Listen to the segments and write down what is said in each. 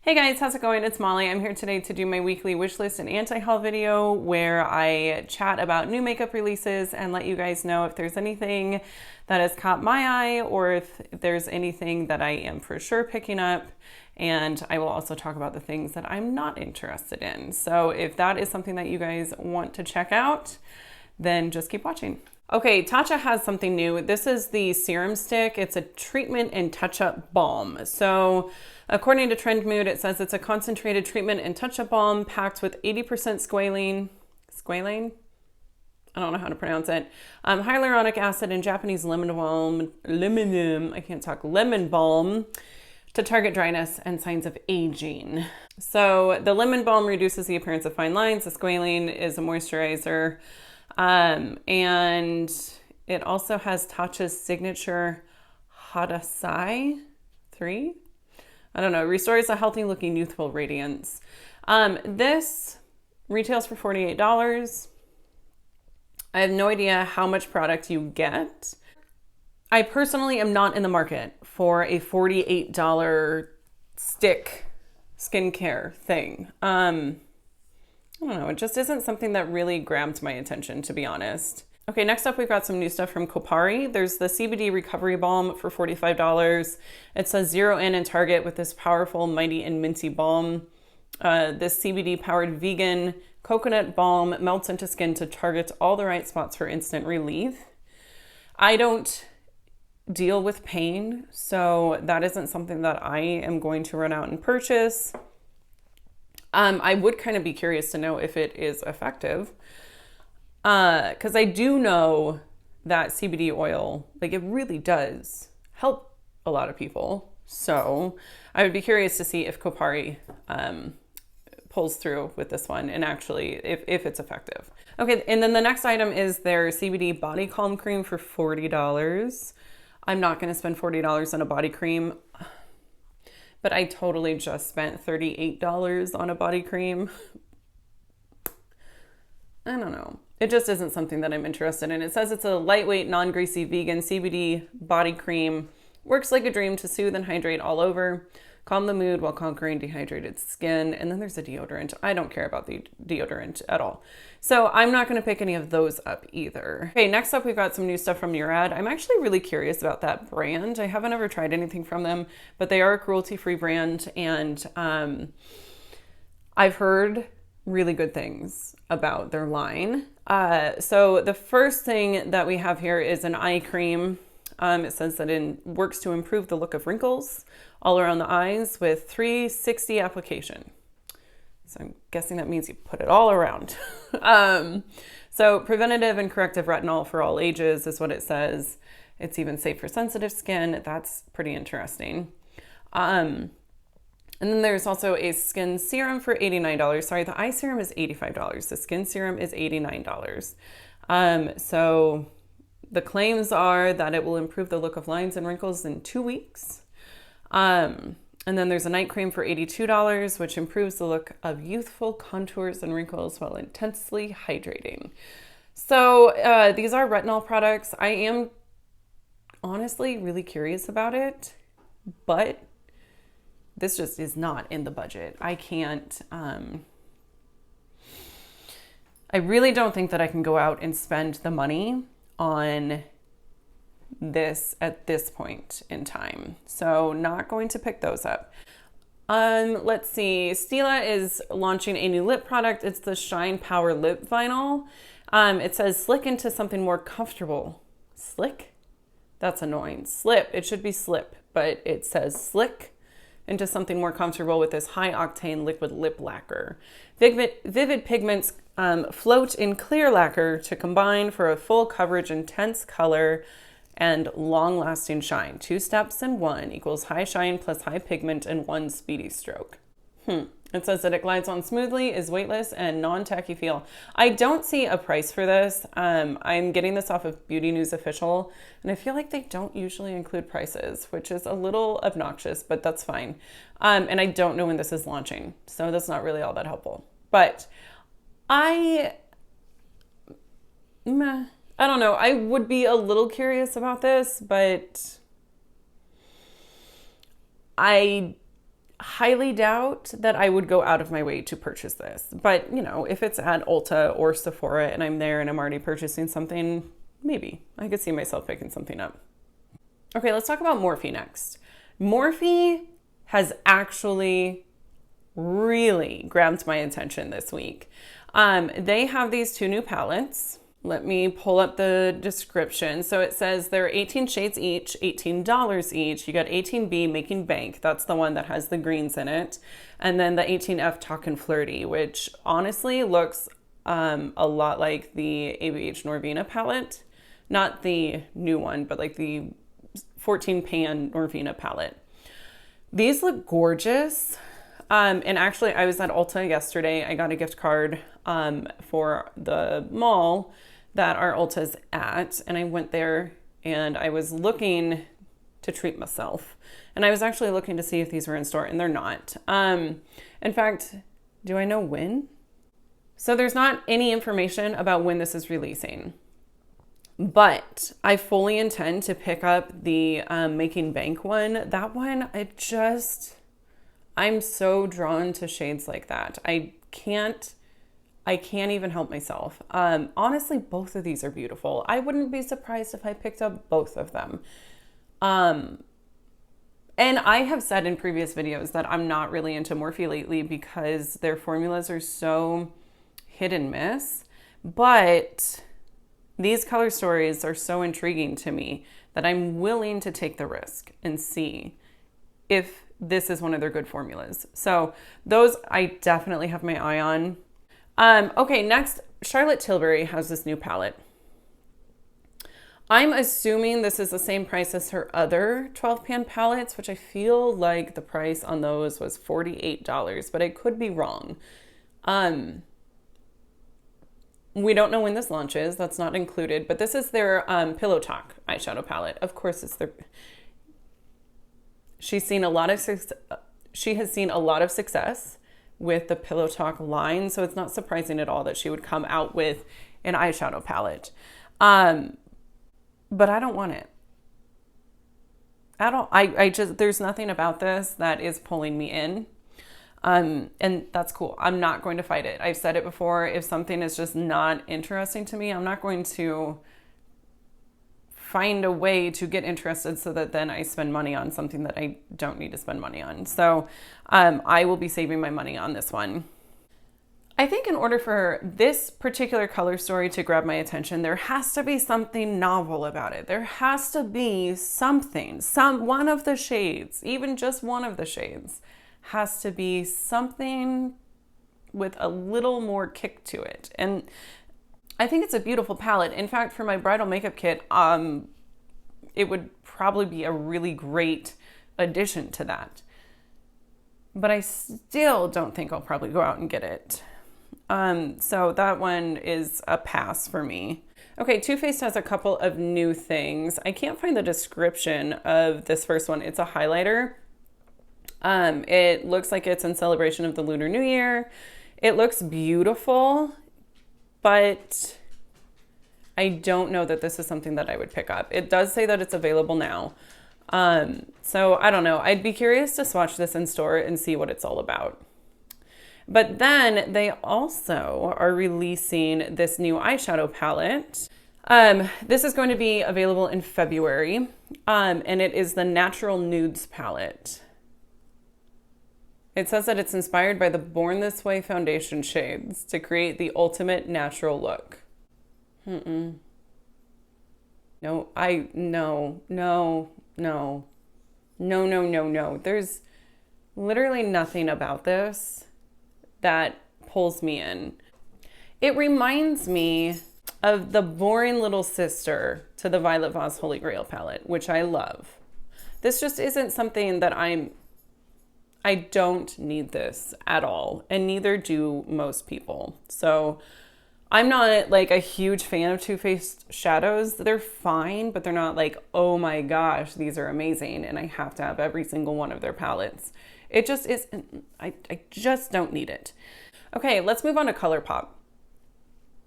Hey guys, how's it going? It's Molly. I'm here today to do my weekly wish list and anti-haul video where I chat about new makeup releases and let you guys know if there's anything that has caught my eye or if there's anything that I am for sure picking up. And I will also talk about the things that I'm not interested in. So if that is something that you guys want to check out, then just keep watching. Okay, Tarte has something new. This is the serum stick. It's a treatment and touch-up balm. So according to Trend Mood, it says it's a concentrated treatment and touch-up balm packed with 80% squalane. Squalane? I don't know how to pronounce it. Hyaluronic acid and Japanese lemon balm. Lemon balm to target dryness and signs of aging. So the lemon balm reduces the appearance of fine lines. The squalane is a moisturizer. And it also has Tatcha's signature Hadasai 3. I don't know, restores a healthy looking youthful radiance. This retails for $48. I have no idea how much product you get. I personally am not in the market for a $48 stick skincare thing. I don't know, it just isn't something that really grabbed my attention, to be honest. Okay, next up we've got some new stuff from CopeRe. There's the CBD Recovery Balm for $45. It says 0 in Target with this powerful, mighty, and minty balm. This CBD-powered vegan coconut balm melts into skin to target all the right spots for instant relief. I don't deal with pain, so that isn't something that I am going to run out and purchase. I would kind of be curious to know if it is effective. Because I do know that CBD oil, like it really does help a lot of people. So I would be curious to see if CopeRe pulls through with this one and actually if it's effective. Okay, and then the next item is their CBD Body Calm Cream for $40. I'm not going to spend $40 on a body cream. But I totally just spent $38 on a body cream. I don't know. It just isn't something that I'm interested in. It says it's a lightweight, non-greasy, vegan CBD body cream. Works like a dream to soothe and hydrate all over. Calm the mood while conquering dehydrated skin. And then there's a deodorant. I don't care about the deodorant at all. So I'm not going to pick any of those up either. Okay, next up we've got some new stuff from Murad. I'm actually really curious about that brand. I haven't ever tried anything from them, but they are a cruelty-free brand. And I've heard really good things about their line. So the first thing that we have here is an eye cream. It says that it works to improve the look of wrinkles all around the eyes with 360 application. So I'm guessing that means you put it all around. So preventative and corrective retinol for all ages is what it says. It's even safe for sensitive skin. That's pretty interesting. And then there's also a skin serum for $89. Sorry, the eye serum is $85. The skin serum is $89. So the claims are that it will improve the look of lines and wrinkles in 2 weeks. And then there's a night cream for $82, which improves the look of youthful contours and wrinkles while intensely hydrating. So these are retinol products. I am honestly really curious about it, but this just is not in the budget. I can't, I really don't think that I can go out and spend the money on this at this point in time. So not going to pick those up. Let's see. Stila is launching a new lip product. It's the Shine Power Lip Vinyl. It says slick into something more comfortable. Slick? That's annoying. Slip. It should be slip, but it says slick into something more comfortable with this high octane liquid lip lacquer. Vivid pigments float in clear lacquer to combine for a full coverage, intense color, and long-lasting shine. 2 steps in 1 equals high shine plus high pigment and 1 speedy stroke. It says that it glides on smoothly, is weightless, and non-tacky feel. I don't see a price for this. I'm getting this off of Beauty News Official, and I feel like they don't usually include prices, which is a little obnoxious, but that's fine. And I don't know when this is launching, so that's not really all that helpful. But I don't know. I would be a little curious about this, but I highly doubt that I would go out of my way to purchase this. But, you know, if it's at Ulta or Sephora and I'm there and I'm already purchasing something, maybe I could see myself picking something up. Okay, let's talk about Morphe next. Morphe has actually really grabbed my attention this week. They have these 2 new palettes. Let me pull up the description. So it says they're 18 shades each, $18 each. You got 18B Making Bank. That's the one that has the greens in it. And then the 18F Talkin' Flirty, which honestly looks a lot like the ABH Norvina palette. Not the new one, but like the 14 pan Norvina palette. These look gorgeous. And actually I was at Ulta yesterday. I got a gift card for the mall that our Ulta's at, and I went there and I was looking to treat myself, and I was actually looking to see if these were in store, and they're not. In fact, do I know when? So there's not any information about when this is releasing, but I fully intend to pick up the Making Bank one. That one, I'm so drawn to shades like that. I can't even help myself. Honestly, both of these are beautiful. I wouldn't be surprised if I picked up both of them. And I have said in previous videos that I'm not really into Morphe lately because their formulas are so hit and miss. But these color stories are so intriguing to me that I'm willing to take the risk and see if this is one of their good formulas. So those I definitely have my eye on. Okay, next, Charlotte Tilbury has this new palette. I'm assuming this is the same price as her other 12 pan palettes, which I feel like the price on those was $48, but I could be wrong. We don't know when this launches. That's not included, but this is their Pillow Talk eyeshadow palette. Of course, it's their. She has seen a lot of success with the Pillow Talk line, so it's not surprising at all that she would come out with an eyeshadow palette. But I don't want it. I just, there's nothing about this that is pulling me in. And that's cool. I'm not going to fight it. I've said it before. If something is just not interesting to me, I'm not going to find a way to get interested so that then I spend money on something that I don't need to spend money on. So I will be saving my money on this one. I think in order for this particular color story to grab my attention, there has to be something novel about it. There has to be something, one of the shades, even just one of the shades, has to be something with a little more kick to it. And I think it's a beautiful palette. In fact, for my bridal makeup kit, it would probably be a really great addition to that. But I still don't think I'll probably go out and get it. So that one is a pass for me. Okay, Too Faced has a couple of new things. I can't find the description of this first one. It's a highlighter. It looks like it's in celebration of the Lunar New Year. It looks beautiful, but I don't know that this is something that I would pick up. It does say that it's available now. So I don't know. I'd be curious to swatch this in store and see what it's all about. But then they also are releasing this new eyeshadow palette. This is going to be available in February, and it is the Natural Nudes palette. It says that it's inspired by the Born This Way foundation shades to create the ultimate natural look. No, no. There's literally nothing about this that pulls me in. It reminds me of the boring little sister to the Violet Voss Holy Grail palette, which I love. This just isn't something that I don't need this at all, and neither do most people. So I'm not like a huge fan of Too Faced shadows. They're fine, but they're not like, oh my gosh, these are amazing and I have to have every single one of their palettes. It just isn't, I just don't need it. Okay, let's move on to Colorpop.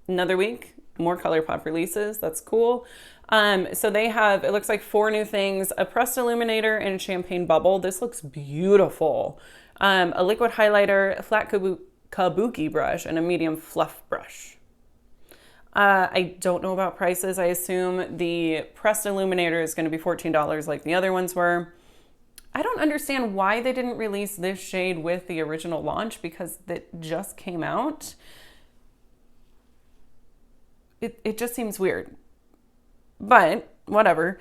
Another week, more Colorpop releases. That's cool. So they have, it looks like 4 new things: a pressed illuminator and a champagne bubble. This looks beautiful. A liquid highlighter, a flat kabuki brush, and a medium fluff brush. I don't know about prices. I assume the pressed illuminator is going to be $14 like the other ones were. I don't understand why they didn't release this shade with the original launch, because it just came out. It just seems weird, but whatever.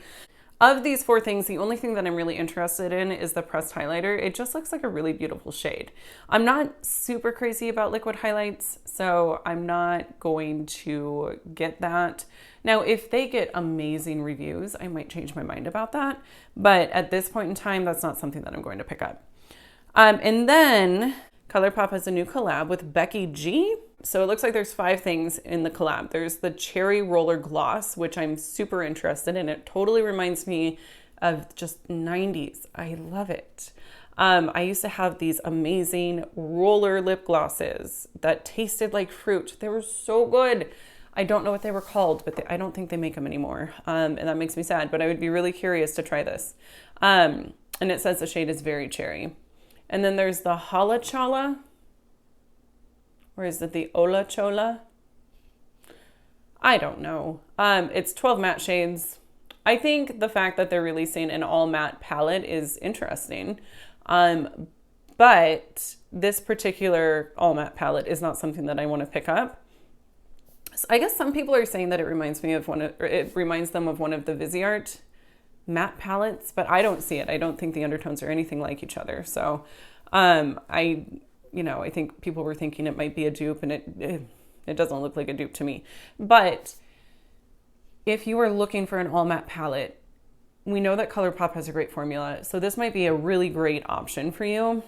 Of these 4 things, the only thing that I'm really interested in is the pressed highlighter. It just looks like a really beautiful shade. I'm not super crazy about liquid highlights, so I'm not going to get that. Now, if they get amazing reviews, I might change my mind about that. But at this point in time, that's not something that I'm going to pick up. And then Colorpop has a new collab with Becky G. So it looks like there's 5 things in the collab. There's the Cherry Roller Gloss, which I'm super interested in. It totally reminds me of just 90s. I love it. I used to have these amazing roller lip glosses that tasted like fruit. They were so good. I don't know what they were called, but I don't think they make them anymore. And that makes me sad, but I would be really curious to try this. And it says the shade is very cherry. And then there's the Hala Chala. Or is it the Ola Chola? I don't know. It's 12 matte shades. I think the fact that they're releasing an all matte palette is interesting. But this particular all matte palette is not something that I want to pick up. So I guess some people are saying that it reminds them of one of the Viseart matte palettes, but I don't see it. I don't think the undertones are anything like each other. So I think people were thinking it might be a dupe, and it doesn't look like a dupe to me. But if you are looking for an all matte palette, we know that Colorpop has a great formula, so this might be a really great option for you.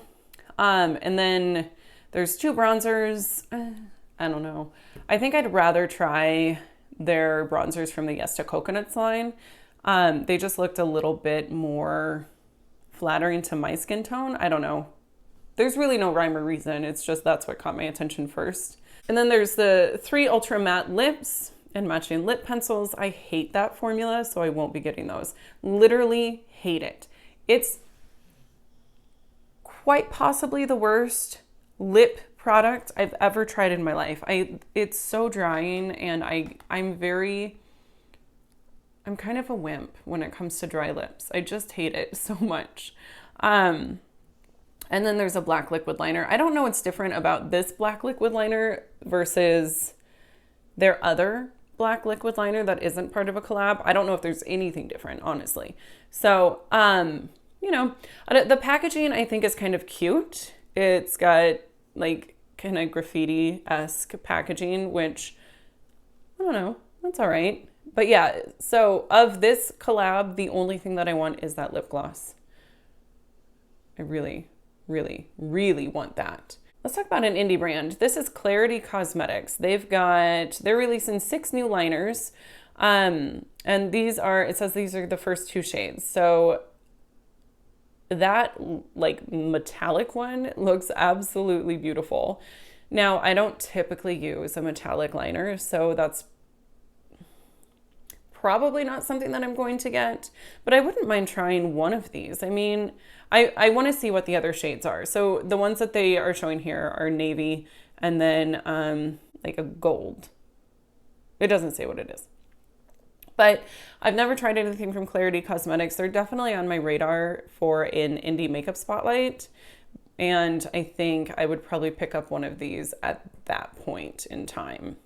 And then there's 2 bronzers. I don't know. I think I'd rather try their bronzers from the Yes to Coconuts line. They just looked a little bit more flattering to my skin tone. I don't know. There's really no rhyme or reason. It's just that's what caught my attention first. And then there's the 3 ultra matte lips and matching lip pencils. I hate that formula, so I won't be getting those. Literally hate it. It's quite possibly the worst lip product I've ever tried in my life. It's so drying, and I'm kind of a wimp when it comes to dry lips. I just hate it so much. And then there's a black liquid liner. I don't know what's different about this black liquid liner versus their other black liquid liner that isn't part of a collab. I don't know if there's anything different, honestly. So, the packaging I think is kind of cute. It's got like kind of graffiti-esque packaging, which I don't know, that's all right. But yeah, so of this collab, the only thing that I want is that lip gloss. I really, really, really want that. Let's talk about an indie brand. This is Clarity Cosmetics. They're releasing 6 new liners. And it says these are the first 2 shades. So that like metallic one looks absolutely beautiful. Now, I don't typically use a metallic liner, so that's probably not something that I'm going to get, but I wouldn't mind trying one of these. I mean, I want to see what the other shades are. So the ones that they are showing here are navy and then like a gold. It doesn't say what it is. But I've never tried anything from Clarity Cosmetics. They're definitely on my radar for an indie makeup spotlight. And I think I would probably pick up one of these at that point in time.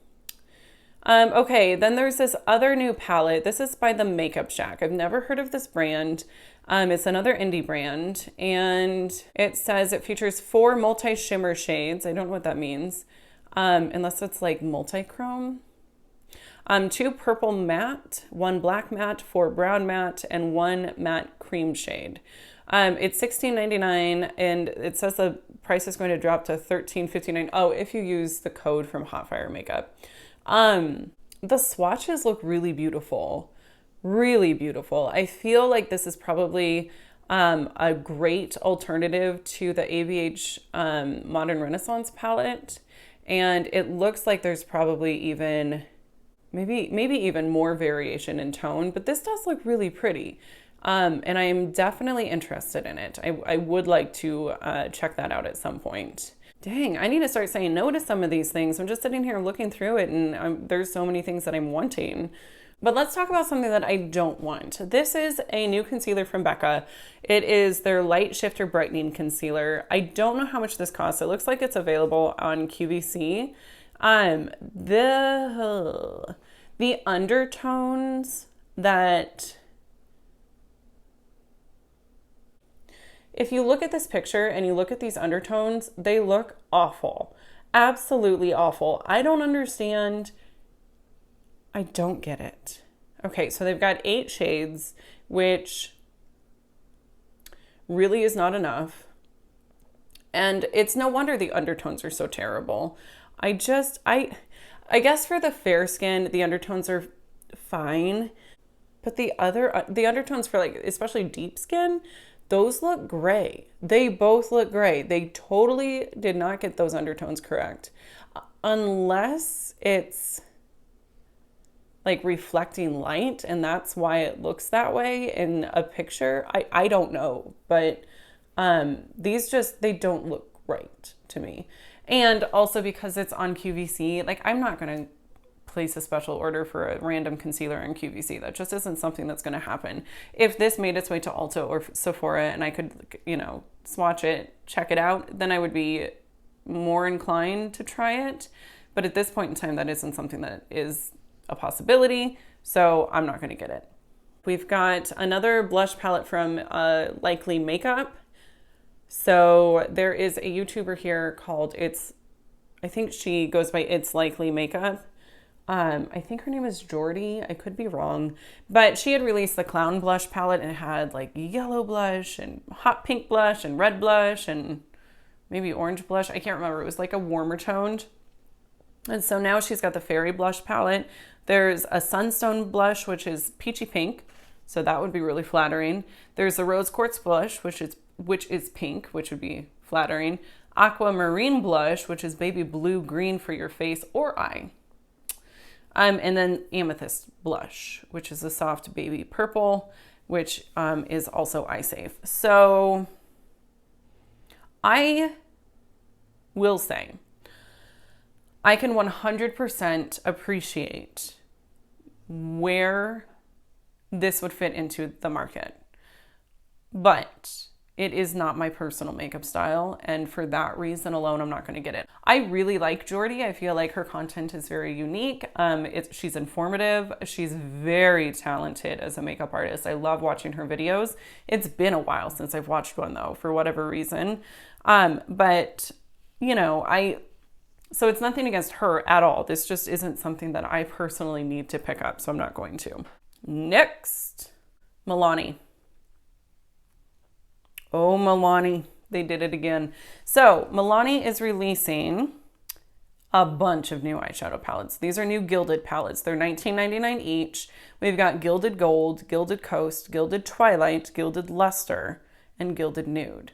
Okay, then there's this other new palette. This is by the Makeup Shack. I've never heard of this brand. It's another indie brand, and it says it features 4 multi-shimmer shades. I don't know what that means, unless it's like multi-chrome. 2 purple matte, 1 black matte, 4 brown matte, and 1 matte cream shade. It's $16.99, and it says the price is going to drop to $13.59. Oh, if you use the code from Hotfire Makeup. The swatches look really beautiful. Really beautiful. I feel like this is probably a great alternative to the ABH Modern Renaissance palette. And it looks like there's probably even maybe even more variation in tone, but this does look really pretty. And I am definitely interested in it. I would like to check that out at some point. Dang, I need to start saying no to some of these things. I'm just sitting here looking through it and there's so many things that I'm wanting. But let's talk about something that I don't want. This is a new concealer from Becca. It is their Light Shifter Brightening Concealer. I don't know how much this costs. It looks like it's available on QVC. The undertones that... If you look at this picture and you look at these undertones, they look awful. Absolutely awful. I don't understand. I don't get it. Okay, so they've got 8 shades, which really is not enough. And it's no wonder the undertones are so terrible. I guess for the fair skin, the undertones are fine. But the undertones for like, especially deep skin, those look gray. They both look gray. They totally did not get those undertones correct. Unless it's like reflecting light and that's why it looks that way in a picture. I don't know. But these they don't look right to me. And also because it's on QVC, like I'm not going to place a special order for a random concealer in QVC. That just isn't something that's going to happen. If this made its way to Ulta or Sephora and I could, swatch it, check it out, then I would be more inclined to try it. But at this point in time, that isn't something that is a possibility. So I'm not going to get it. We've got another blush palette from Likely Makeup. So there is a YouTuber here called I think she goes by It's Likely Makeup. I think her name is Jordy. I could be wrong, but she had released the Clown Blush palette and it had like yellow blush and hot pink blush and red blush and maybe orange blush. I can't remember. It was like a warmer toned. And so now she's got the Fairy Blush palette. There's a Sunstone blush, which is peachy pink. So that would be really flattering. There's a Rose Quartz blush, which is pink, which would be flattering. Aquamarine blush, which is baby blue green for your face or eye. And then Amethyst blush, which is a soft baby purple, which is also eye safe. So I will say I can 100% appreciate where this would fit into the market, but it is not my personal makeup style, and for that reason alone, I'm not going to get it. I really like Jordy. I feel like her content is very unique. She's informative. She's very talented as a makeup artist. I love watching her videos. It's been a while since I've watched one though, for whatever reason. But so it's nothing against her at all. This just isn't something that I personally need to pick up, so I'm not going to. Next, Milani. Oh, Milani, they did it again. So Milani is releasing a bunch of new eyeshadow palettes. These are new Gilded palettes. They're $19.99 each. We've got Gilded Gold, Gilded Coast, Gilded Twilight, Gilded Luster, and Gilded Nude.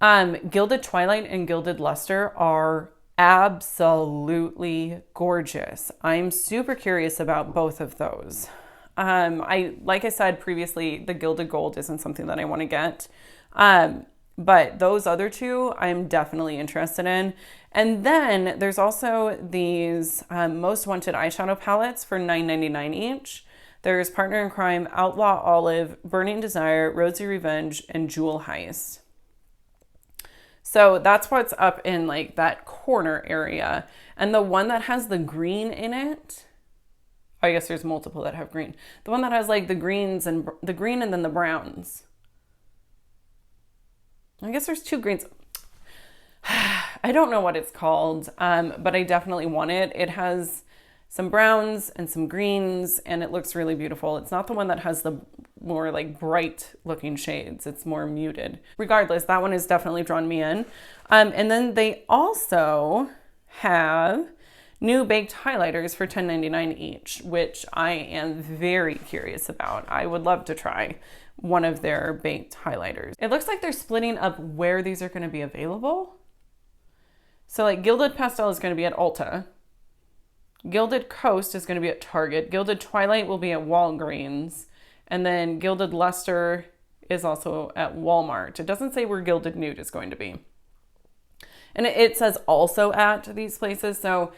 Gilded Twilight and Gilded Luster are absolutely gorgeous. I'm super curious about both of those. Like I said previously, the Gilded Gold isn't something that I want to get. But those other two I'm definitely interested in. And then there's also these Most Wanted eyeshadow palettes for $9.99 each. There's Partner in Crime, Outlaw Olive, Burning Desire, Rosy Revenge, and Jewel Heist. So that's what's up in like that corner area. And the one that has the green in it, I guess there's multiple that have green. The one that has like the greens and the green and then the browns. I guess there's 2 greens. I don't know what it's called, but I definitely want it. It has some browns and some greens and it looks really beautiful. It's not the one that has the more like bright looking shades. It's more muted. Regardless, that one has definitely drawn me in. And then they also have new baked highlighters for $10.99 each, which I am very curious about. I would love to try one of their baked highlighters. It looks like they're splitting up where these are going to be available. So like Gilded Pastel is going to be at Ulta. Gilded Coast is going to be at Target. Gilded Twilight will be at Walgreens. And then Gilded Luster is also at Walmart. It doesn't say where Gilded Nude is going to be. And it says also at these places. So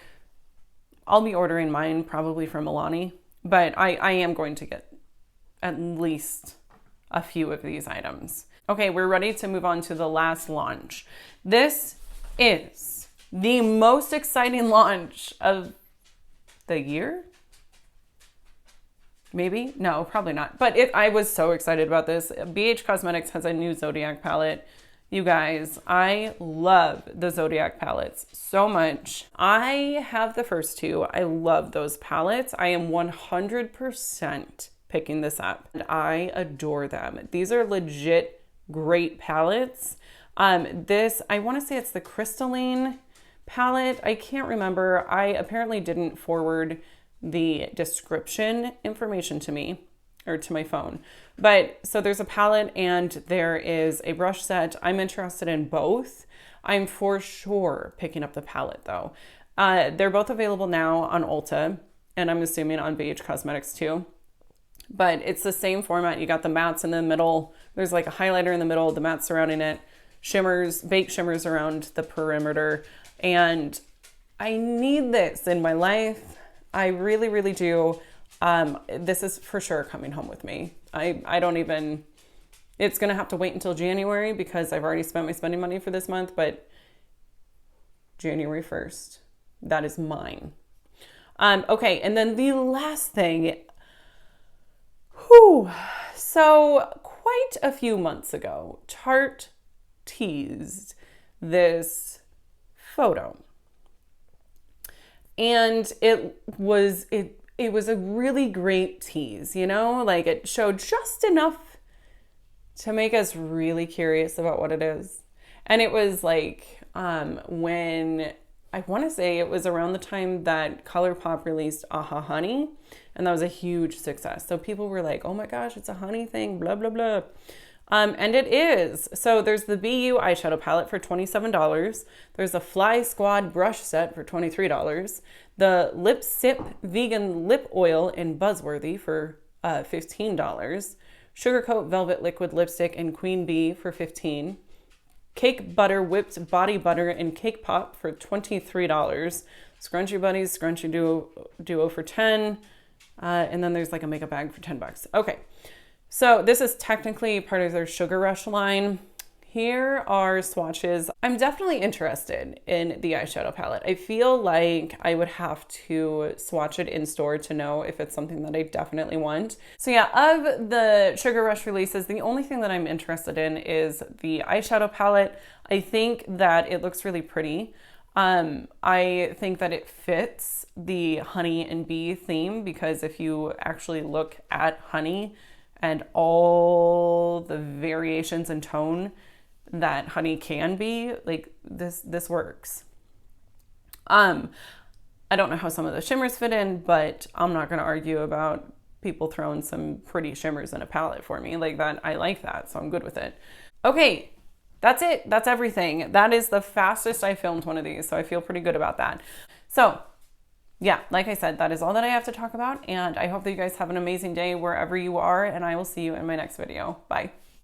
I'll be ordering mine probably from Milani. But I am going to get at least a few of these items. Okay, we're ready to move on to the last launch. This is the most exciting launch of the year? Maybe? No, probably not. But I was so excited about this. BH Cosmetics has a new Zodiac palette. You guys, I love the Zodiac palettes so much. I have the first two. I love those palettes. I am 100% picking this up. And I adore them. These are legit great palettes. This, I want to say it's the Crystalline palette. I can't remember. I apparently didn't forward the description information to me or to my phone. But so there's a palette and there is a brush set. I'm interested in both. I'm for sure picking up the palette though. They're both available now on Ulta and I'm assuming on BH Cosmetics too. But it's the same format. You got the mattes in the middle. There's like a highlighter in the middle, the matte surrounding it, shimmers, baked shimmers around the perimeter. And I need this in my life. I really, really do. This is for sure coming home with me. I don't even, it's going to have to wait until January because I've already spent my spending money for this month, but January 1st, that is mine. Okay. And then the last thing, so quite a few months ago, Tarte teased this photo. And it was a really great tease, you know, like it showed just enough to make us really curious about what it is. And it was like, when I want to say it was around the time that Colorpop released Aha Honey, and that was a huge success. So people were like, oh my gosh, it's a honey thing, blah, blah, blah. And it is. So there's the BU eyeshadow palette for $27. There's a Fly Squad brush set for $23. The Lip Sip vegan lip oil in Buzzworthy for $15. Sugarcoat Velvet Liquid Lipstick in Queen Bee for $15. Cake Butter Whipped Body Butter in Cake Pop for $23. Scrunchy Buddies Scrunchy Duo for $10. And then there's like a makeup bag for $10. Okay. So this is technically part of their Sugar Rush line. Here are swatches. I'm definitely interested in the eyeshadow palette. I feel like I would have to swatch it in store to know if it's something that I definitely want. So yeah, of the Sugar Rush releases, the only thing that I'm interested in is the eyeshadow palette. I think that it looks really pretty. I think that it fits the honey and bee theme because if you actually look at honey and all the variations in tone that honey can be, like this works. I don't know how some of the shimmers fit in, but I'm not going to argue about people throwing some pretty shimmers in a palette for me like that. I like that, so I'm good with it. Okay, that's it. That's everything. That is the fastest I filmed one of these, so I feel pretty good about that. So yeah, like I said, that is all that I have to talk about, and I hope that you guys have an amazing day wherever you are, and I will see you in my next video. Bye.